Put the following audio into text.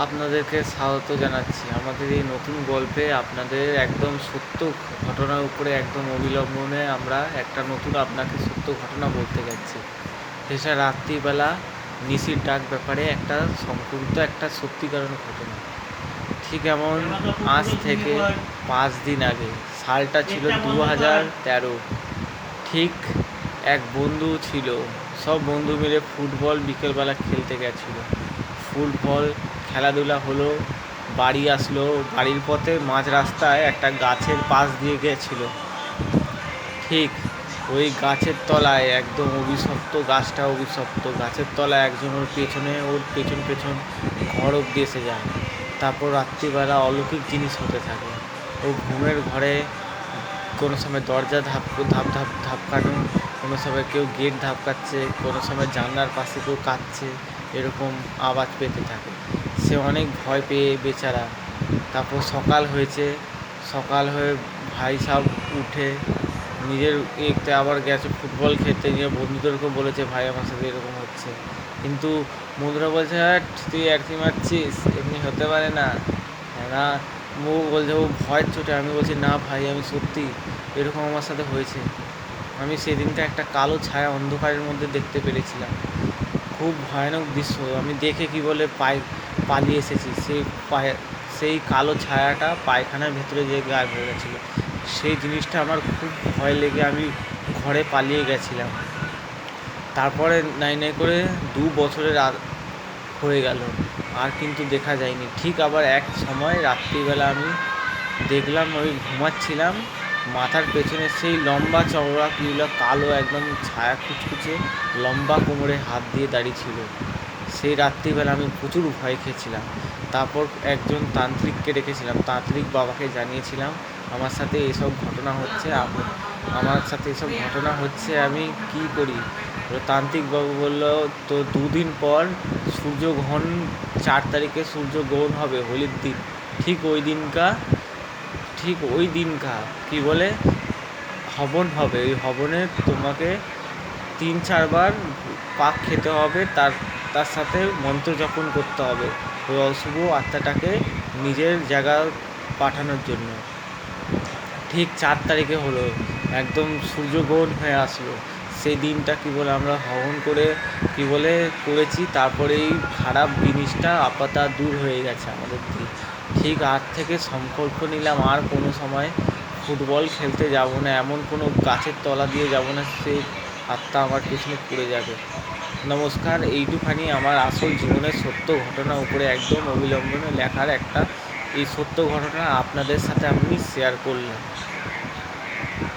আপনাদেরকে স্বাগত জানাচ্ছি আমাদের এই নতুন গল্পে। আপনাদের একদম সত্য ঘটনার উপরে একদম অবিলম্বনে আমরা একটা নতুন আপনাকে সত্য ঘটনা বলতে যাচ্ছি। সেটা রাত্রিবেলা নিশির ডাক ব্যাপারে একটা সংকলিত একটা সত্যিকারের ঘটনা। ঠিক এমন আজ থেকে 5 দিন আগে, সালটা ছিল 2013। ঠিক এক বন্ধু ছিল, সব বন্ধু মিলে ফুটবল বিকেলবেলা খেলতে গেছিলো। ফুটবল খেলাধুলা হলো, বাড়ি আসলো। বাড়ির পথে মাঝ রাস্তায় একটা গাছের পাশ দিয়ে গেছিলো। ঠিক ওই গাছের তলায়, একদম অভিশপ্ত, গাছটা অভিশপ্ত, গাছের তলায় একজন ওর পেছন পেছন ঘর অব্দি এসে যায়। তারপর রাত্রিবেলা অলৌকিক জিনিস হতে থাকে। ও ঘুমের ঘরে কোনো সময় দরজা ধাপকানো, কোনো সময় কেউ গেট ধাপকাচ্ছে, কোনো সময় জানলার পাশে কেউ কাঁদছে, এরকম আওয়াজ পেতে থাকে। সে অনেক ভয় পেয়ে বেচারা। তারপর সকাল হয়েছে, সকাল হয়ে ভাই সাহেব উঠে নিজের এতে আবার গেছে ফুটবল খেলতে, গিয়ে বন্ধুদেরকেও বলেছে ভাই আমার সাথে এরকম হচ্ছে। কিন্তু বন্ধুরা বলছে হ্যাঁ তুই একই মারছিস, এমনি হতে পারে না। না, ও বলছে ও ভয়ের চোটে। আমি বলছি না ভাই, আমি সত্যি এরকম আমার সাথে হয়েছে। আমি সেদিনটা একটা কালো ছায়া অন্ধকারের মধ্যে দেখতে পেরেছিলাম। খুব ভয়ানক দৃশ্য। আমি দেখে কি বলে পালিয়ে এসেছি। সেই কালো ছায়াটা পায়খানার ভেতরে যে গায়েব হয়ে গেছিলো, সেই জিনিসটা আমার খুব ভয় লেগে আমি ঘরে পালিয়ে গেছিলাম। তারপরে নাই নাই করে 2 বছরের হয়ে গেল, আর কিন্তু দেখা যায়নি। ঠিক আবার এক সময় রাত্রিবেলা আমি দেখলাম, আমি ঘুমাচ্ছিলাম, মাথার পেছনে সেই লম্বা চওড়া কিউলা কালো একদম ছায়া কুচকুচে লম্বা কোমরে হাত দিয়ে দাঁড়িয়ে ছিল। সেই রাত্রিবেলা আমি প্রচুর ভয় খেয়েছিলাম। তারপর একজন তান্ত্রিককে ডেকেছিলাম, তান্ত্রিক বাবাকে জানিয়েছিলাম আমার সাথে এসব ঘটনা হচ্ছে, আমি কি করি। তান্ত্রিক বাবু বলল তো 2 দিন পর সূর্যগ্রহণ, 4 তারিখে সূর্যগ্রহণ হবে, হোলির দিন। ঠিক ওই দিনকা কি বলে হবন হবে। ওই হবনে তোমাকে 3-4 বার পাক খেতে হবে, তার সাথে মন্ত্র জপন করতে হবে ওই অশুভ আত্মাটাকে নিজের জায়গায় পাঠানোর জন্য। ঠিক 4 তারিখে হলো, একদম সূর্যগ্রহণ হয়ে আসলো। সেই দিনটা কি বলে আমরা হবন করে করেছি। তারপরে এই খারাপ জিনিসটা আপাতত দূর হয়ে গেছে আমাদের থেকে। ঠিক আজ থেকে সংকল্প নিলাম আর কোনো সময় ফুটবল খেলতে যাব না, এমন কোনো গাছের তলা দিয়ে যাব না, সেই আত্মা আমার পিছনে পড়ে যাবে। নমস্কার, এইটুখানি আমার আসল জীবনের সত্য ঘটনা উপরে একদম অবিলম্বনে লেখার একটা এই সত্য ঘটনা আপনাদের সাথে আমি শেয়ার করলাম।